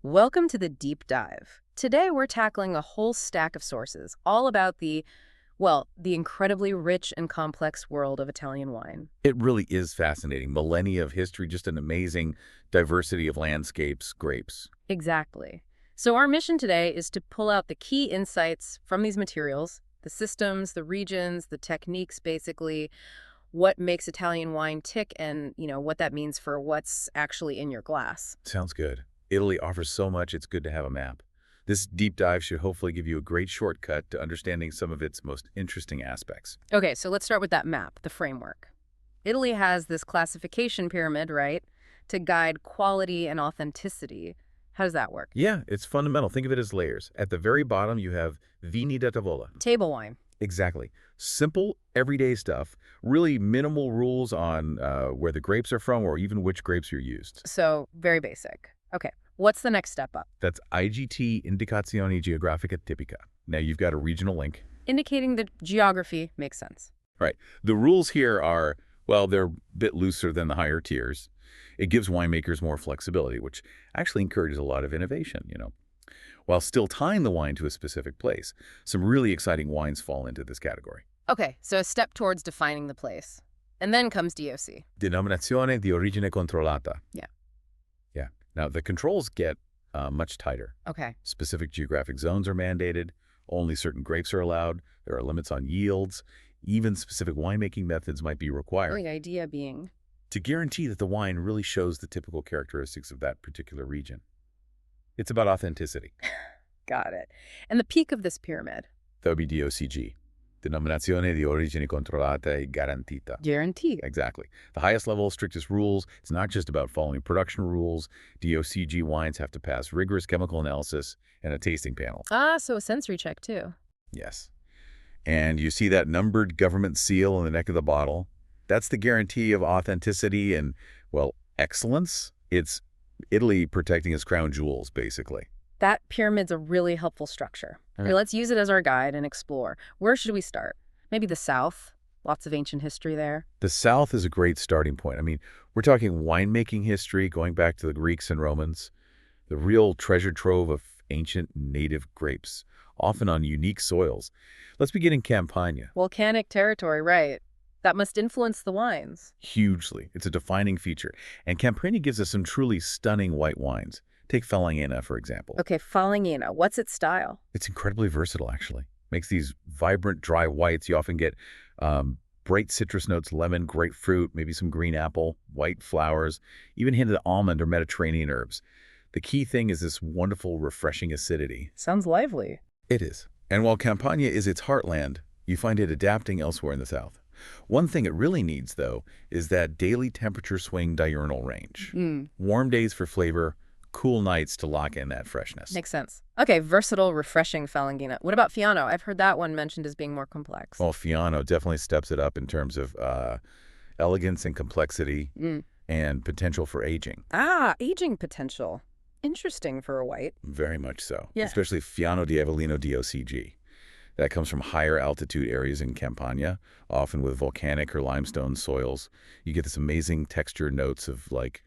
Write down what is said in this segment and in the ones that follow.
Welcome to the deep dive. Today we're tackling a whole stack of sources, all about the incredibly rich and complex world of Italian wine. It really is fascinating. Millennia of history, just an amazing diversity of landscapes, grapes. Exactly. So our mission today is to pull out the key insights from these materials, the systems, the regions, the techniques, basically, what makes Italian wine tick and, what that means for what's actually in your glass. Sounds good. Italy offers so much, it's good to have a map. This deep dive should hopefully give you a great shortcut to understanding some of its most interesting aspects. Okay, so let's start with that map, the framework. Italy has this classification pyramid, right, to guide quality and authenticity. How does that work? Yeah, it's fundamental. Think of it as layers. At the very bottom, you have vini da tavola. Table wine. Exactly. Simple, everyday stuff. Really minimal rules on where the grapes are from or even which grapes you're used. So, very basic. Okay, what's the next step up? That's IGT, Indicazioni Geografiche Tipica. Now you've got a regional link. Indicating the geography makes sense. Right. The rules here are, well, they're a bit looser than the higher tiers. It gives winemakers more flexibility, which actually encourages a lot of innovation, while still tying the wine to a specific place. Some really exciting wines fall into this category. Okay, so a step towards defining the place. And then comes DOC. Denominazione di origine controllata. Yeah. Yeah. Now, the controls get much tighter. Okay. Specific geographic zones are mandated. Only certain grapes are allowed. There are limits on yields. Even specific winemaking methods might be required. The idea being? To guarantee that the wine really shows the typical characteristics of that particular region. It's about authenticity. Got it. And the peak of this pyramid? That would be DOCG. Denominazione di origine controllata e garantita. Guaranteed. Exactly. The highest level, strictest rules. It's not just about following production rules. DOCG wines have to pass rigorous chemical analysis and a tasting panel. Ah, so a sensory check too. Yes. And you see that numbered government seal on the neck of the bottle. That's the guarantee of authenticity and, well, excellence. It's Italy protecting its crown jewels, basically. That pyramid's a really helpful structure. Okay, let's use it as our guide and explore. Where should we start? Maybe the South? Lots of ancient history there. The South is a great starting point. I mean, we're talking winemaking history going back to the Greeks and Romans, the real treasure trove of ancient native grapes, often on unique soils. Let's begin in Campania. Volcanic territory, right. That must influence the wines. Hugely. It's a defining feature. And Campania gives us some truly stunning white wines. Take Falanghina, for example. Okay, Falanghina. What's its style? It's incredibly versatile, actually. Makes these vibrant, dry whites. You often get bright citrus notes, lemon, grapefruit, maybe some green apple, white flowers, even hinted at almond or Mediterranean herbs. The key thing is this wonderful, refreshing acidity. Sounds lively. It is. And while Campania is its heartland, you find it adapting elsewhere in the south. One thing it really needs, though, is that daily temperature swing diurnal range. Warm days for flavor, cool nights to lock in that freshness. Makes sense. Okay, versatile, refreshing Falanghina. What about Fiano? I've heard that one mentioned as being more complex. Well, Fiano definitely steps it up in terms of elegance and complexity and potential for aging. Ah, aging potential. Interesting for a white. Very much so. Yeah. Especially Fiano di Avellino DOCG. That comes from higher altitude areas in Campania, often with volcanic or limestone soils. You get this amazing texture notes of like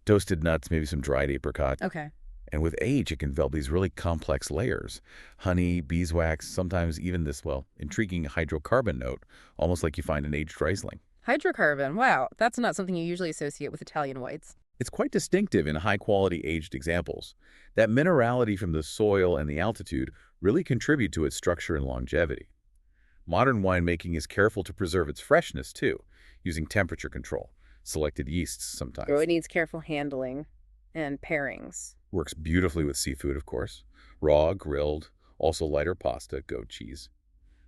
toasted nuts, maybe some dried apricot. Okay. And with age, it can develop these really complex layers. Honey, beeswax, sometimes even this, well, intriguing hydrocarbon note, almost like you find in aged Riesling. Hydrocarbon. Wow, that's not something you usually associate with Italian whites. It's quite distinctive in high-quality aged examples. That minerality from the soil and the altitude really contribute to its structure and longevity. Modern winemaking is careful to preserve its freshness, too, using temperature control, selected yeasts sometimes. So it needs careful handling and pairings. Works beautifully with seafood, of course. Raw, grilled, also lighter pasta, goat cheese.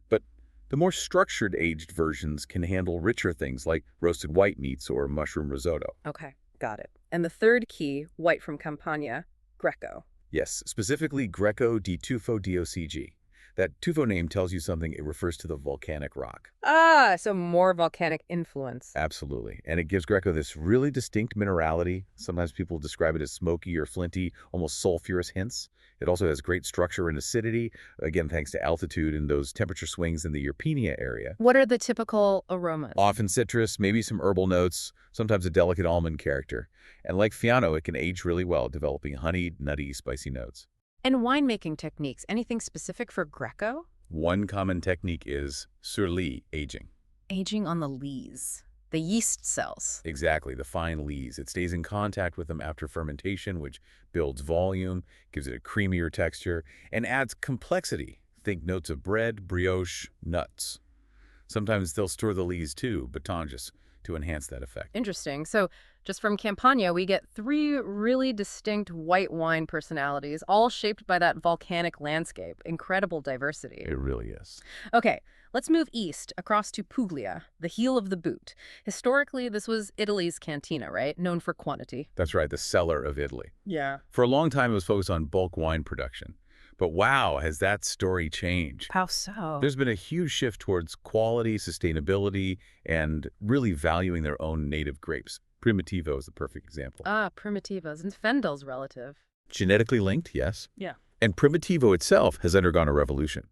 But the more structured aged versions can handle richer things like roasted white meats or mushroom risotto. Okay, got it. And the third key, white from Campania, Greco. Yes, specifically Greco di Tufo DOCG. That tufo name tells you something. It refers to the volcanic rock. Ah, so more volcanic influence. Absolutely. And it gives Greco this really distinct minerality. Sometimes people describe it as smoky or flinty, almost sulfurous hints. It also has great structure and acidity, again, thanks to altitude and those temperature swings in the Irpinia area. What are the typical aromas? Often citrus, maybe some herbal notes, sometimes a delicate almond character. And like Fiano, it can age really well, developing honeyed, nutty, spicy notes. And winemaking techniques, anything specific for Greco? One common technique is sur lie aging. Aging on the lees, the yeast cells. Exactly, the fine lees. It stays in contact with them after fermentation, which builds volume, gives it a creamier texture, and adds complexity. Think notes of bread, brioche, nuts. Sometimes they'll store the lees too, batangis, to enhance that effect. Interesting. So just from Campania, we get 3 really distinct white wine personalities, all shaped by that volcanic landscape. Incredible diversity. It really is. Okay, let's move east, across to Puglia, the heel of the boot. Historically, this was Italy's cantina, right? Known for quantity. That's right, the cellar of Italy. Yeah. For a long time, it was focused on bulk wine production. But wow, has that story changed? How so? There's been a huge shift towards quality, sustainability, and really valuing their own native grapes. Primitivo is the perfect example. Ah, Primitivas and Fendel's relative. Genetically linked, yes. Yeah. And Primitivo itself has undergone a revolution.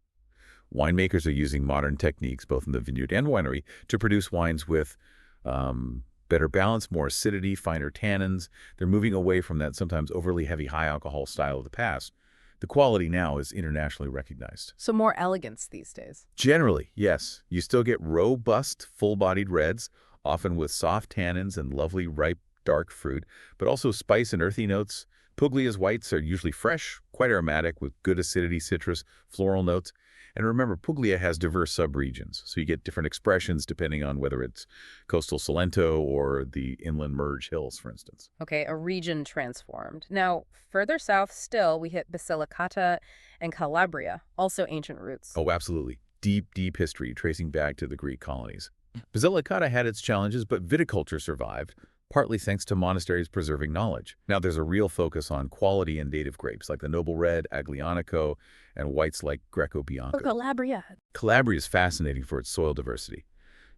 Winemakers are using modern techniques, both in the vineyard and winery, to produce wines with better balance, more acidity, finer tannins. They're moving away from that sometimes overly heavy, high alcohol style of the past. The quality now is internationally recognized. So more elegance these days. Generally, yes. You still get robust, full-bodied reds, often with soft tannins and lovely, ripe, dark fruit, but also spice and earthy notes. Puglia's whites are usually fresh, quite aromatic, with good acidity, citrus, floral notes. And remember, Puglia has diverse subregions, so you get different expressions depending on whether it's coastal Salento or the inland Merge Hills, for instance. Okay, a region transformed. Now, further south still, we hit Basilicata and Calabria, also ancient roots. Oh, absolutely. Deep, deep history tracing back to the Greek colonies. Basilicata had its challenges, but viticulture survived, partly thanks to monasteries preserving knowledge. Now there's a real focus on quality and native grapes like the Noble Red, Aglianico, and whites like Greco Bianco. Calabria. Calabria is fascinating for its soil diversity.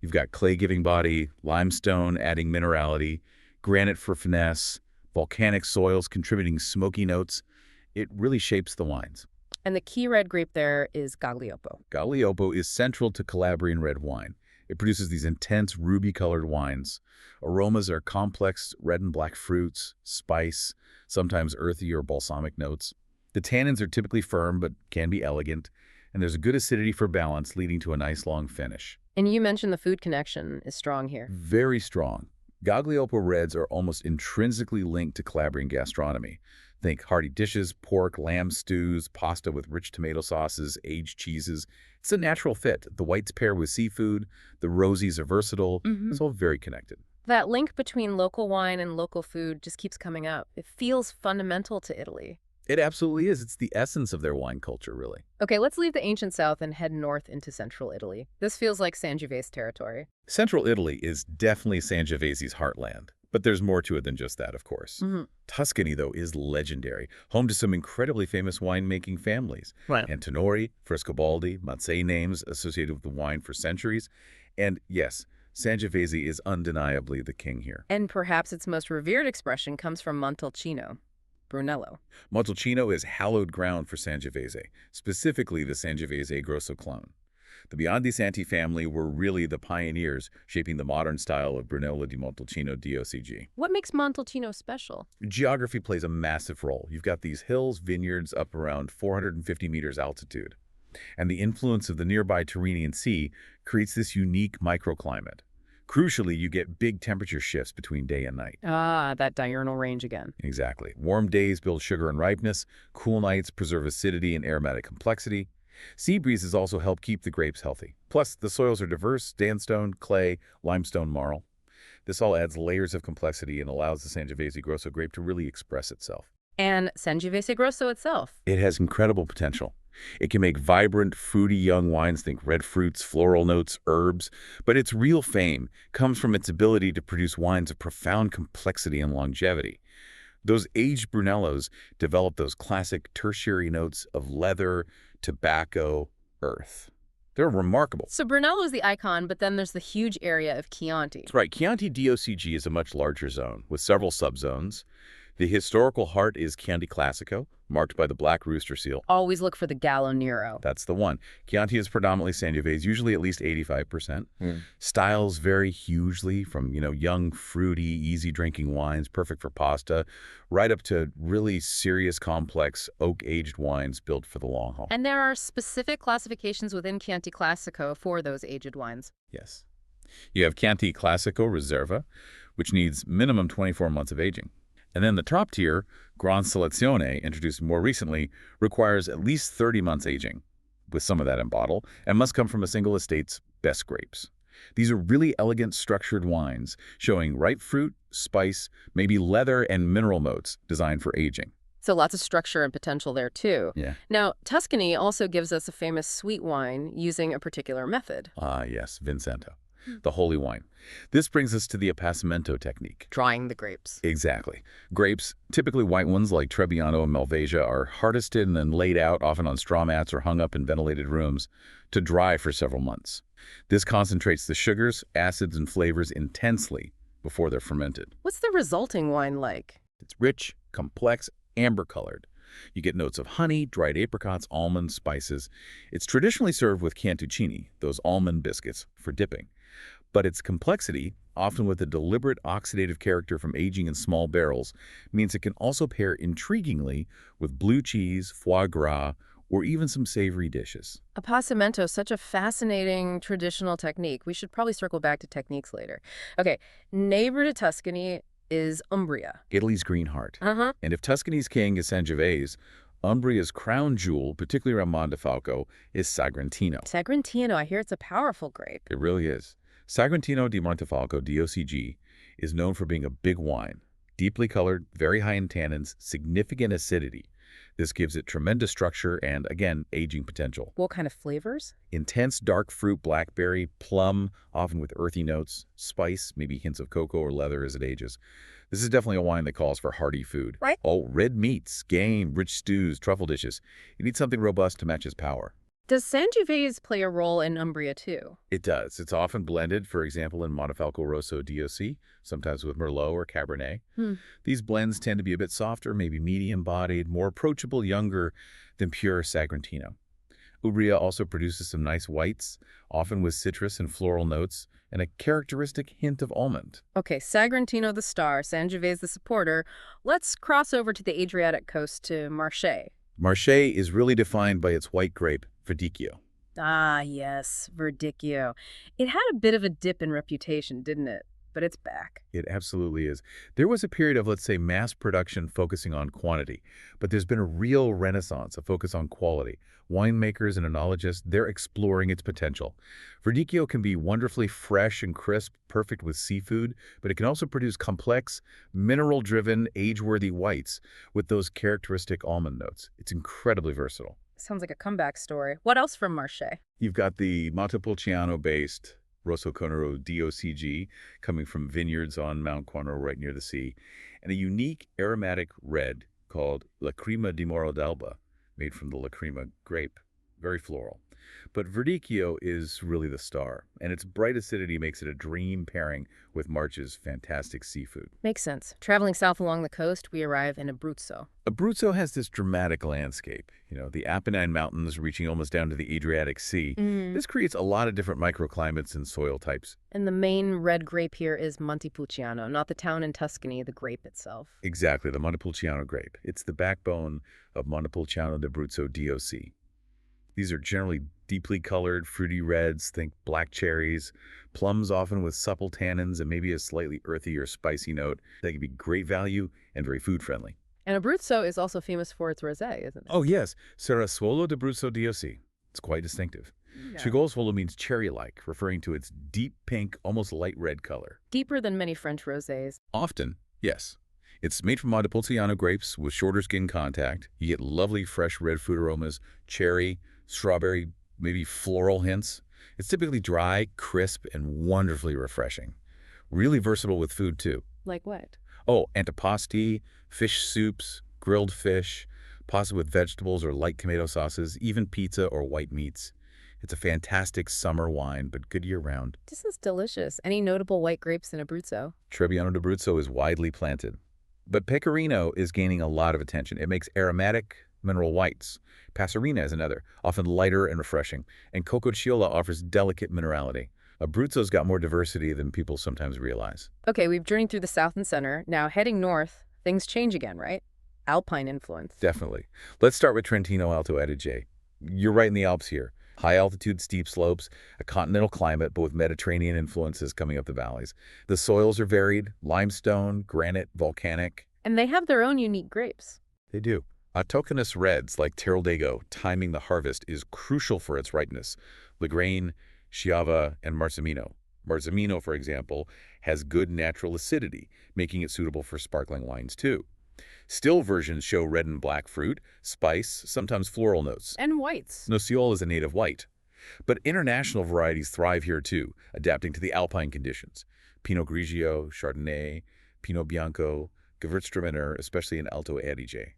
You've got clay-giving body, limestone adding minerality, granite for finesse, volcanic soils contributing smoky notes. It really shapes the wines. And the key red grape there is Gagliopo. Gagliopo is central to Calabrian red wine. It produces these intense ruby-colored wines. Aromas are complex red and black fruits, spice, sometimes earthy or balsamic notes. The tannins are typically firm but can be elegant, and there's a good acidity for balance, leading to a nice long finish. And you mentioned the food connection is strong here. Very strong. Gagliopo reds are almost intrinsically linked to Calabrian gastronomy. Think hearty dishes, pork, lamb stews, pasta with rich tomato sauces, aged cheeses. It's a natural fit. The whites pair with seafood, the rosies are versatile. It's all very connected. That link between local wine and local food just keeps coming up. It feels fundamental to Italy. It absolutely is. It's the essence of their wine culture, really. Okay, let's leave the ancient south and head north into central Italy. This feels like Sangiovese territory. Central Italy is definitely Sangiovese's heartland. But there's more to it than just that, of course. Tuscany, though, is legendary, home to some incredibly famous winemaking families. Right. Antinori, Frescobaldi, Mazzei names associated with the wine for centuries. And yes, Sangiovese is undeniably the king here. And perhaps its most revered expression comes from Montalcino, Brunello. Montalcino is hallowed ground for Sangiovese, specifically the Sangiovese Grosso clone. The Biondi Santi family were really the pioneers, shaping the modern style of Brunello di Montalcino DOCG. What makes Montalcino special? Geography plays a massive role. You've got these hills, vineyards up around 450 meters altitude. And the influence of the nearby Tyrrhenian Sea creates this unique microclimate. Crucially, you get big temperature shifts between day and night. Ah, that diurnal range again. Exactly. Warm days build sugar and ripeness. Cool nights preserve acidity and aromatic complexity. Sea breezes also help keep the grapes healthy. Plus, the soils are diverse: sandstone, clay, limestone, marl. This all adds layers of complexity and allows the Sangiovese Grosso grape to really express itself. And Sangiovese Grosso itself. It has incredible potential. It can make vibrant, fruity young wines, think red fruits, floral notes, herbs, but its real fame comes from its ability to produce wines of profound complexity and longevity. Those aged Brunellos develop those classic tertiary notes of leather, tobacco, earth. They're remarkable. So Brunello is the icon, but then there's the huge area of Chianti. That's right. Chianti DOCG is a much larger zone with several subzones. The historical heart is Chianti Classico, marked by the black rooster seal. Always look for the Gallo Nero. That's the one. Chianti is predominantly Sangiovese, usually at least 85%. Styles vary hugely from, young, fruity, easy-drinking wines, perfect for pasta, right up to really serious, complex, oak-aged wines built for the long haul. And there are specific classifications within Chianti Classico for those aged wines. Yes. You have Chianti Classico Reserva, which needs minimum 24 months of aging. And then the top tier, Gran Selezione, introduced more recently, requires at least 30 months aging, with some of that in bottle, and must come from a single estate's best grapes. These are really elegant, structured wines, showing ripe fruit, spice, maybe leather and mineral notes designed for aging. So lots of structure and potential there, too. Yeah. Now, Tuscany also gives us a famous sweet wine using a particular method. Ah, yes, Vincento, the holy wine. This brings us to the appassimento technique. Drying the grapes. Exactly. Grapes, typically white ones like Trebbiano and Malvasia, are harvested and then laid out, often on straw mats or hung up in ventilated rooms, to dry for several months. This concentrates the sugars, acids, and flavors intensely before they're fermented. What's the resulting wine like? It's rich, complex, amber-colored. You get notes of honey, dried apricots, almonds, spices. It's traditionally served with cantuccini, those almond biscuits, for dipping. But its complexity, often with a deliberate oxidative character from aging in small barrels, means it can also pair intriguingly with blue cheese, foie gras, or even some savory dishes. Appassimento, such a fascinating traditional technique. We should probably circle back to techniques later. Okay, neighbor to Tuscany is Umbria. Italy's green heart. Uh-huh. And if Tuscany's king is Sangiovese, Umbria's crown jewel, particularly around Mondefalco, is Sagrantino. Sagrantino, I hear it's a powerful grape. It really is. Sagrantino di Montefalco, DOCG, is known for being a big wine, deeply colored, very high in tannins, significant acidity. This gives it tremendous structure and, again, aging potential. What kind of flavors? Intense dark fruit, blackberry, plum, often with earthy notes, spice, maybe hints of cocoa or leather as it ages. This is definitely a wine that calls for hearty food. Right. Oh, red meats, game, rich stews, truffle dishes. You need something robust to match its power. Does Sangiovese play a role in Umbria, too? It does. It's often blended, for example, in Montefalco Rosso DOC, sometimes with Merlot or Cabernet. These blends tend to be a bit softer, maybe medium-bodied, more approachable, younger than pure Sagrantino. Umbria also produces some nice whites, often with citrus and floral notes, and a characteristic hint of almond. Okay, Sagrantino the star, Sangiovese the supporter. Let's cross over to the Adriatic coast to Marche. Marche is really defined by its white grape, Verdicchio. Ah, yes, Verdicchio. It had a bit of a dip in reputation, didn't it? But it's back. It absolutely is. There was a period of, let's say, mass production focusing on quantity, but there's been a real renaissance, a focus on quality. Winemakers and enologists, they're exploring its potential. Verdicchio can be wonderfully fresh and crisp, perfect with seafood, but it can also produce complex, mineral-driven, age-worthy whites with those characteristic almond notes. It's incredibly versatile. Sounds like a comeback story. What else from Marche? You've got the Montepulciano-based Rosso Conero DOCG coming from vineyards on Mount Conero right near the sea, and a unique aromatic red called Lacrima di Moro d'Alba, made from the Lacrima grape. Very floral. But Verdicchio is really the star, and its bright acidity makes it a dream pairing with Marche's fantastic seafood. Makes sense. Traveling south along the coast, we arrive in Abruzzo. Abruzzo has this dramatic landscape, the Apennine Mountains reaching almost down to the Adriatic Sea. This creates a lot of different microclimates and soil types. And the main red grape here is Montepulciano, not the town in Tuscany, the grape itself. Exactly, the Montepulciano grape. It's the backbone of Montepulciano d'Abruzzo DOC. These are generally deeply colored, fruity reds, think black cherries, plums often with supple tannins and maybe a slightly earthy or spicy note. That can be great value and very food-friendly. And Abruzzo is also famous for its rosé, isn't it? Oh, yes. Cerasuolo d'Abruzzo DOC. It's quite distinctive. Yeah. Cerasuolo means cherry-like, referring to its deep pink, almost light red color. Deeper than many French rosés. Often, yes. It's made from Montepulciano grapes with shorter skin contact. You get lovely fresh red fruit aromas, cherry, strawberry, maybe floral hints. It's typically dry, crisp, and wonderfully refreshing. Really versatile with food, too. Like what? Oh, antipasti, fish soups, grilled fish, pasta with vegetables or light tomato sauces, even pizza or white meats. It's a fantastic summer wine, but good year-round. This is delicious. Any notable white grapes in Abruzzo? Trebbiano d'Abruzzo is widely planted. But Pecorino is gaining a lot of attention. It makes aromatic mineral whites. Passerina is another, often lighter and refreshing. And Cococchiola offers delicate minerality. Abruzzo's got more diversity than people sometimes realize. Okay, we've journeyed through the south and center. Now heading north, things change again, right? Alpine influence. Definitely. Let's start with Trentino Alto Adige. You're right in the Alps here. High altitude, steep slopes, a continental climate, but with Mediterranean influences coming up the valleys. The soils are varied, limestone, granite, volcanic. And they have their own unique grapes. They do. Autochthonous reds like Terroir timing the harvest is crucial for its ripeness. Lagrange, Chiava, and Marzemino. Marzemino, for example, has good natural acidity, making it suitable for sparkling wines too. Still versions show red and black fruit, spice, sometimes floral notes. And whites. Nocciole is a native white. But international varieties thrive here too, adapting to the alpine conditions. Pinot Grigio, Chardonnay, Pinot Bianco, Gewürztraminer, especially in Alto Adige.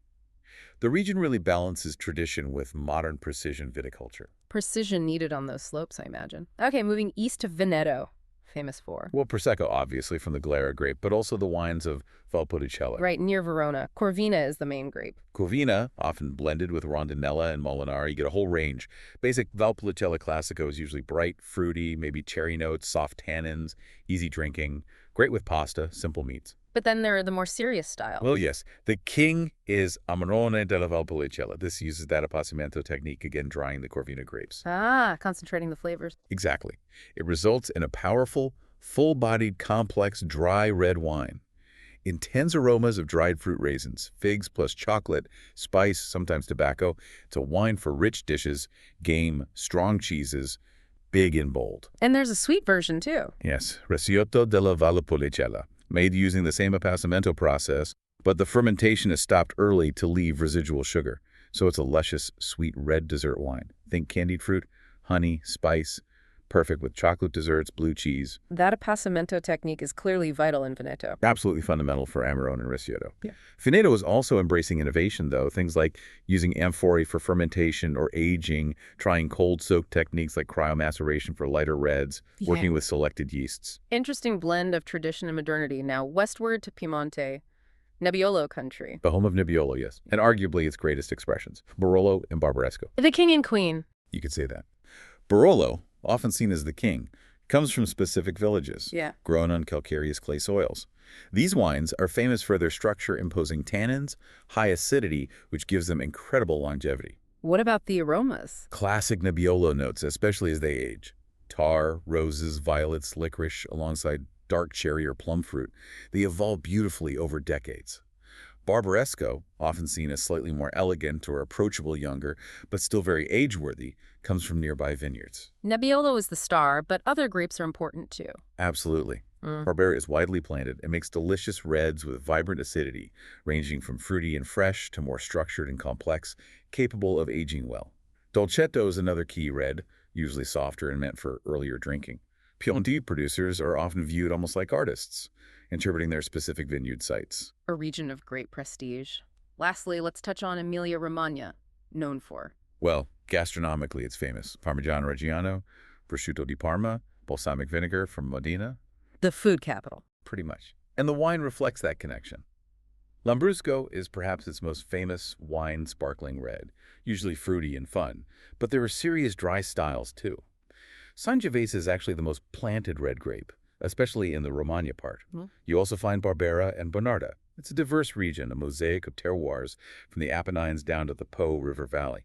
The region really balances tradition with modern precision viticulture. Precision needed on those slopes, I imagine. Okay, moving east to Veneto, famous for. Well, Prosecco, obviously, from the Glera grape, but also the wines of Valpolicella. Right, near Verona. Corvina is the main grape. Corvina, often blended with Rondinella and Molinara, you get a whole range. Basic Valpolicella Classico is usually bright, fruity, maybe cherry notes, soft tannins, easy drinking, great with pasta, simple meats. But then there are the more serious style. Well, yes. The king is Amarone della Valpolicella. This uses that appassimento technique, again drying the Corvina grapes. Ah, concentrating the flavors. Exactly. It results in a powerful, full-bodied, complex, dry red wine. Intense aromas of dried fruit raisins, figs plus chocolate, spice, sometimes tobacco. It's a wine for rich dishes, game, strong cheeses, big and bold. And there's a sweet version, too. Yes, Recioto della Valpolicella, made using the same appassimento process, but the fermentation is stopped early to leave residual sugar. So it's a luscious, sweet red dessert wine. Think candied fruit, honey, spice, perfect with chocolate desserts, blue cheese. That appassimento technique is clearly vital in Veneto. Absolutely fundamental for Amarone and Recioto. Yeah. Veneto is also embracing innovation, though. Things like using amphorae for fermentation or aging, trying cold-soak techniques like cryomaceration for lighter reds, working with selected yeasts. Interesting blend of tradition and modernity. Now, westward to Piemonte, Nebbiolo country. The home of Nebbiolo, yes, and arguably its greatest expressions, Barolo and Barbaresco. The king and queen. You could say that. Barolo, often seen as the king, comes from specific villages, grown on calcareous clay soils. These wines are famous for their structure-imposing tannins, high acidity, which gives them incredible longevity. What about the aromas? Classic Nebbiolo notes, especially as they age. Tar, roses, violets, licorice, alongside dark cherry or plum fruit. They evolve beautifully over decades. Barbaresco, often seen as slightly more elegant or approachable younger, but still very age-worthy, comes from nearby vineyards. Nebbiolo is the star, but other grapes are important too. Absolutely. Barbera is widely planted and makes delicious reds with vibrant acidity, ranging from fruity and fresh to more structured and complex, capable of aging well. Dolcetto is another key red, usually softer and meant for earlier drinking. Piemonte producers are often viewed almost like artists, interpreting their specific vineyard sites. A region of great prestige. Lastly, let's touch on Emilia-Romagna, known for. Well, gastronomically it's famous. Parmigiano Reggiano, prosciutto di Parma, balsamic vinegar from Modena. The food capital. Pretty much. And the wine reflects that connection. Lambrusco is perhaps its most famous wine sparkling red, usually fruity and fun, but there are serious dry styles too. Sangiovese is actually the most planted red grape, especially in the Romagna part. You also find Barbera and Bonarda. It's a diverse region, a mosaic of terroirs from the Apennines down to the Po River Valley.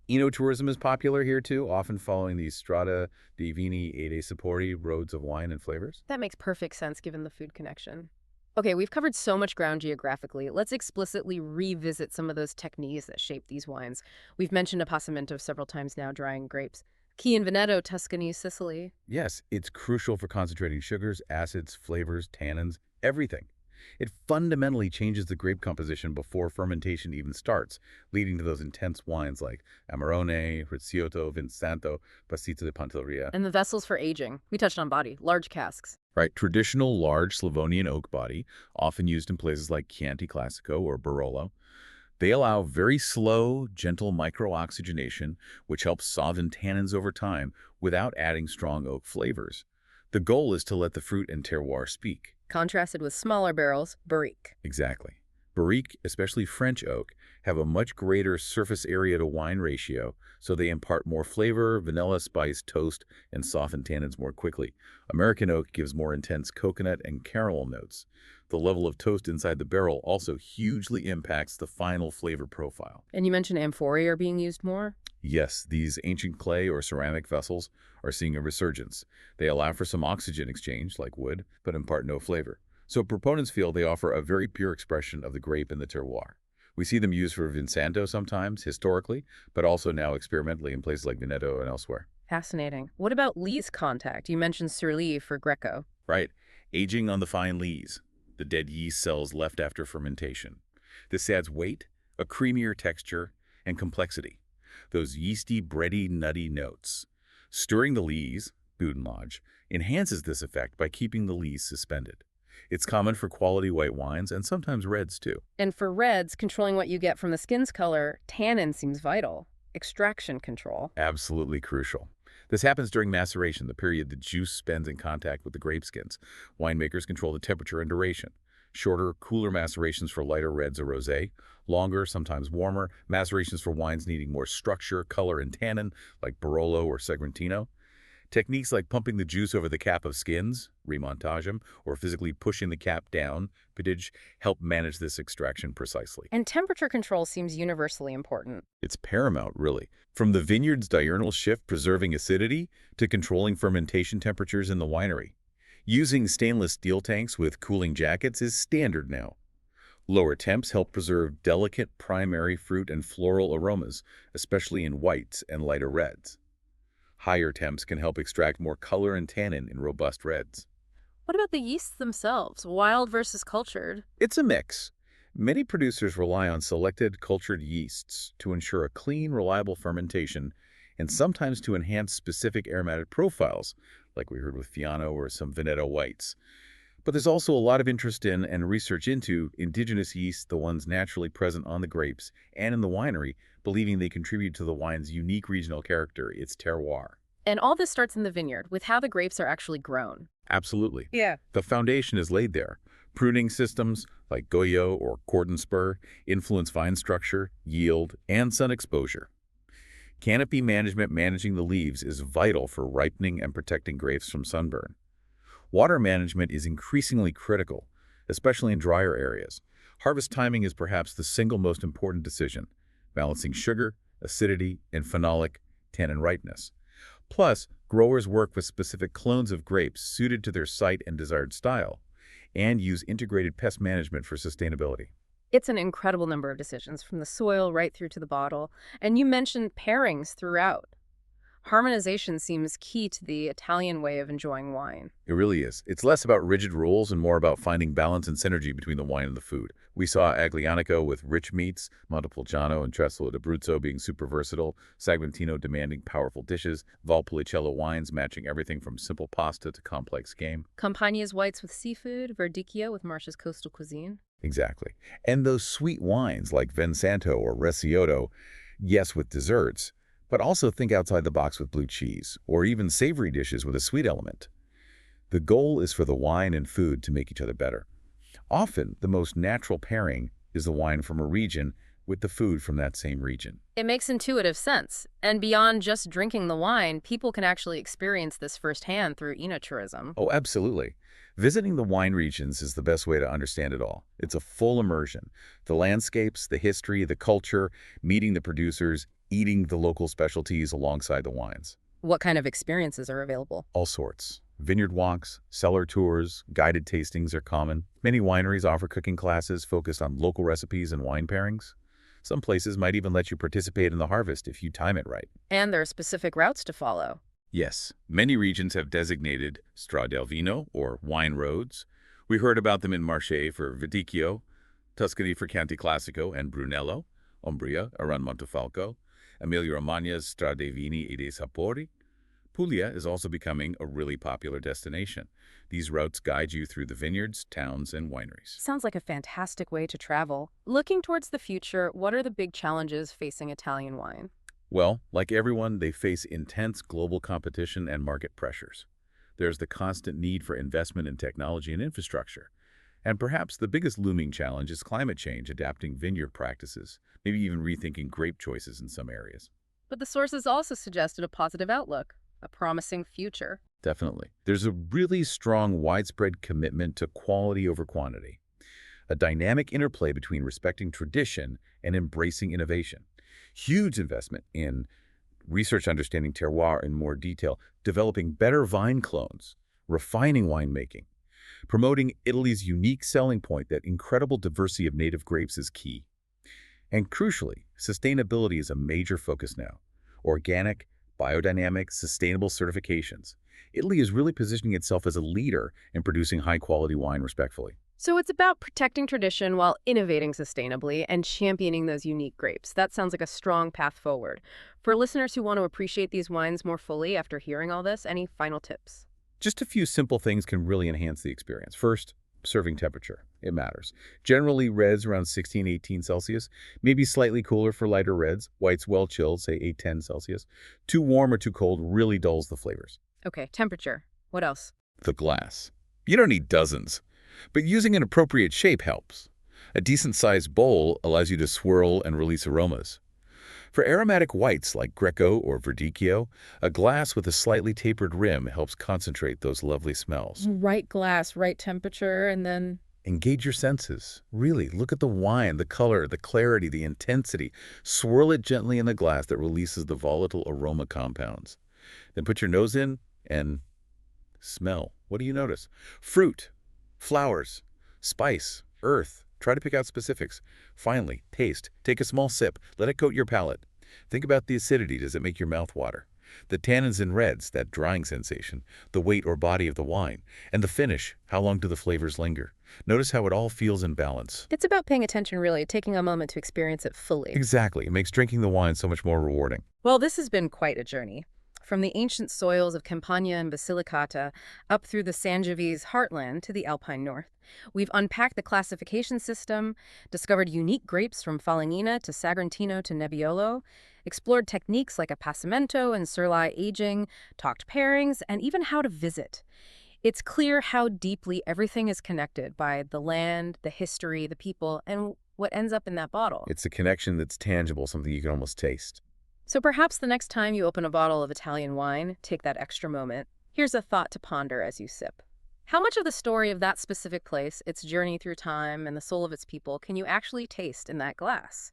Enotourism is popular here too, often following the Strada dei Vini e dei Sapori, roads of wine and flavors. That makes perfect sense given the food connection. Okay, we've covered so much ground geographically. Let's explicitly revisit some of those techniques that shape these wines. We've mentioned appassimento several times now, drying grapes. Key in Veneto, Tuscany, Sicily. Yes, it's crucial for concentrating sugars, acids, flavors, tannins, everything. It fundamentally changes the grape composition before fermentation even starts, leading to those intense wines like Amarone, Recioto, Vinsanto, Passito di Pantelleria. And the vessels for aging. We touched on body, large casks. Right, traditional large Slavonian oak body, often used in places like Chianti Classico or Barolo. They allow very slow, gentle microoxygenation, which helps soften tannins over time without adding strong oak flavors. The goal is to let the fruit and terroir speak. Contrasted with smaller barrels, barrique. Exactly. Barrique, especially French oak, have a much greater surface area to wine ratio, so they impart more flavor, vanilla, spice, toast, and soften tannins more quickly. American oak gives more intense coconut and caramel notes. The level of toast inside the barrel also hugely impacts the final flavor profile. And you mentioned amphorae are being used more? Yes, these ancient clay or ceramic vessels are seeing a resurgence. They allow for some oxygen exchange, like wood, but impart no flavor. So proponents feel they offer a very pure expression of the grape and the terroir. We see them used for Vinsanto sometimes, historically, but also now experimentally in places like Veneto and elsewhere. Fascinating. What about lees contact? You mentioned sur lie for Greco. Right. Aging on the fine lees, the dead yeast cells left after fermentation. This adds weight, a creamier texture, and complexity. Those yeasty, bready, nutty notes. Stirring the lees, Budenlage, enhances this effect by keeping the lees suspended. It's common for quality white wines and sometimes reds too. And for reds, controlling what you get from the skin's color, tannin seems vital. Extraction control. Absolutely crucial. This happens during maceration, the period the juice spends in contact with the grape skins. Winemakers control the temperature and duration. Shorter, cooler macerations for lighter reds or rosé. Longer, sometimes warmer, macerations for wines needing more structure, color, and tannin, like Barolo or Segmentino. Techniques like pumping the juice over the cap of skins, remontage, or physically pushing the cap down, pitage, help manage this extraction precisely. And temperature control seems universally important. It's paramount, really. From the vineyard's diurnal shift preserving acidity to controlling fermentation temperatures in the winery. Using stainless steel tanks with cooling jackets is standard now. Lower temps help preserve delicate primary fruit and floral aromas, especially in whites and lighter reds. Higher temps can help extract more color and tannin in robust reds. What about the yeasts themselves, wild versus cultured? It's a mix. Many producers rely on selected cultured yeasts to ensure a clean, reliable fermentation and sometimes to enhance specific aromatic profiles, like we heard with Fiano or some Veneto whites. But there's also a lot of interest in and research into indigenous yeasts, the ones naturally present on the grapes and in the winery, believing they contribute to the wine's unique regional character, its terroir. And all this starts in the vineyard, with how the grapes are actually grown. Absolutely. Yeah. The foundation is laid there. Pruning systems like Goyo or cordon spur influence vine structure, yield, and sun exposure. Canopy management managing the leaves is vital for ripening and protecting grapes from sunburn. Water management is increasingly critical, especially in drier areas. Harvest timing is perhaps the single most important decision, balancing sugar, acidity, and phenolic tannin ripeness. Plus, growers work with specific clones of grapes suited to their site and desired style, and use integrated pest management for sustainability. It's an incredible number of decisions, from the soil right through to the bottle. And you mentioned pairings throughout. Harmonization seems key to the Italian way of enjoying wine. It really is. It's less about rigid rules and more about finding balance and synergy between the wine and the food. We saw Aglianico with rich meats, Montepulciano and Tresolo d'Abruzzo being super versatile, Segmentino demanding powerful dishes, Valpolicella wines matching everything from simple pasta to complex game. Campagna's whites with seafood, Verdicchio with Marcia's coastal cuisine. Exactly. And those sweet wines like Vinsanto or Recioto, yes, with desserts, but also think outside the box with blue cheese, or even savory dishes with a sweet element. The goal is for the wine and food to make each other better. Often, the most natural pairing is the wine from a region with the food from that same region. It makes intuitive sense. And beyond just drinking the wine, people can actually experience this firsthand through enotourism. Oh, absolutely. Visiting the wine regions is the best way to understand it all. It's a full immersion. The landscapes, the history, the culture, meeting the producers, eating the local specialties alongside the wines. What kind of experiences are available? All sorts. Vineyard walks, cellar tours, guided tastings are common. Many wineries offer cooking classes focused on local recipes and wine pairings. Some places might even let you participate in the harvest if you time it right. And there are specific routes to follow. Yes, many regions have designated Strada del Vino, or wine roads. We heard about them in Marche for Verdicchio, Tuscany for Chianti Classico and Brunello, Umbria around Montefalco, Emilia-Romanya's Strade dei Vini e dei Sapori, Puglia is also becoming a really popular destination. These routes guide you through the vineyards, towns, and wineries. Sounds like a fantastic way to travel. Looking towards the future, what are the big challenges facing Italian wine? Well, like everyone, they face intense global competition and market pressures. There's the constant need for investment in technology and infrastructure. And perhaps the biggest looming challenge is climate change, adapting vineyard practices, maybe even rethinking grape choices in some areas. But the sources also suggested a positive outlook, a promising future. Definitely. There's a really strong, widespread commitment to quality over quantity, a dynamic interplay between respecting tradition and embracing innovation. Huge investment in research understanding terroir in more detail, developing better vine clones, refining winemaking, promoting Italy's unique selling point that incredible diversity of native grapes is key. And crucially, sustainability is a major focus now. Organic, biodynamic, sustainable certifications. Italy is really positioning itself as a leader in producing high-quality wine respectfully. So it's about protecting tradition while innovating sustainably and championing those unique grapes. That sounds like a strong path forward. For listeners who want to appreciate these wines more fully after hearing all this, any final tips? Just a few simple things can really enhance the experience. First, serving temperature. It matters. Generally, reds around 16, 18 Celsius, maybe slightly cooler for lighter reds. Whites well chilled, say 8, 10 Celsius. Too warm or too cold really dulls the flavors. Okay, temperature. What else? The glass. You don't need dozens, but using an appropriate shape helps. A decent-sized bowl allows you to swirl and release aromas. For aromatic whites like Greco or Verdicchio, a glass with a slightly tapered rim helps concentrate those lovely smells. Right glass, right temperature, and then... Engage your senses. Really, look at the wine, the color, the clarity, the intensity. Swirl it gently in the glass that releases the volatile aroma compounds. Then put your nose in and smell. What do you notice? Fruit, flowers, spice, earth. Try to pick out specifics. Finally, taste. Take a small sip. Let it coat your palate. Think about the acidity. Does it make your mouth water? The tannins and reds, that drying sensation, the weight or body of the wine, and the finish, how long do the flavors linger? Notice how it all feels in balance. It's about paying attention, really, taking a moment to experience it fully. Exactly. It makes drinking the wine so much more rewarding. Well, this has been quite a journey. From the ancient soils of Campania and Basilicata up through the Sangiovese heartland to the Alpine north. We've unpacked the classification system, discovered unique grapes from Falanghina to Sagrantino to Nebbiolo, explored techniques like appassimento and surly aging, talked pairings, and even how to visit. It's clear how deeply everything is connected by the land, the history, the people, and what ends up in that bottle. It's a connection that's tangible, something you can almost taste. So perhaps the next time you open a bottle of Italian wine, take that extra moment. Here's a thought to ponder as you sip. How much of the story of that specific place, its journey through time, and the soul of its people can you actually taste in that glass?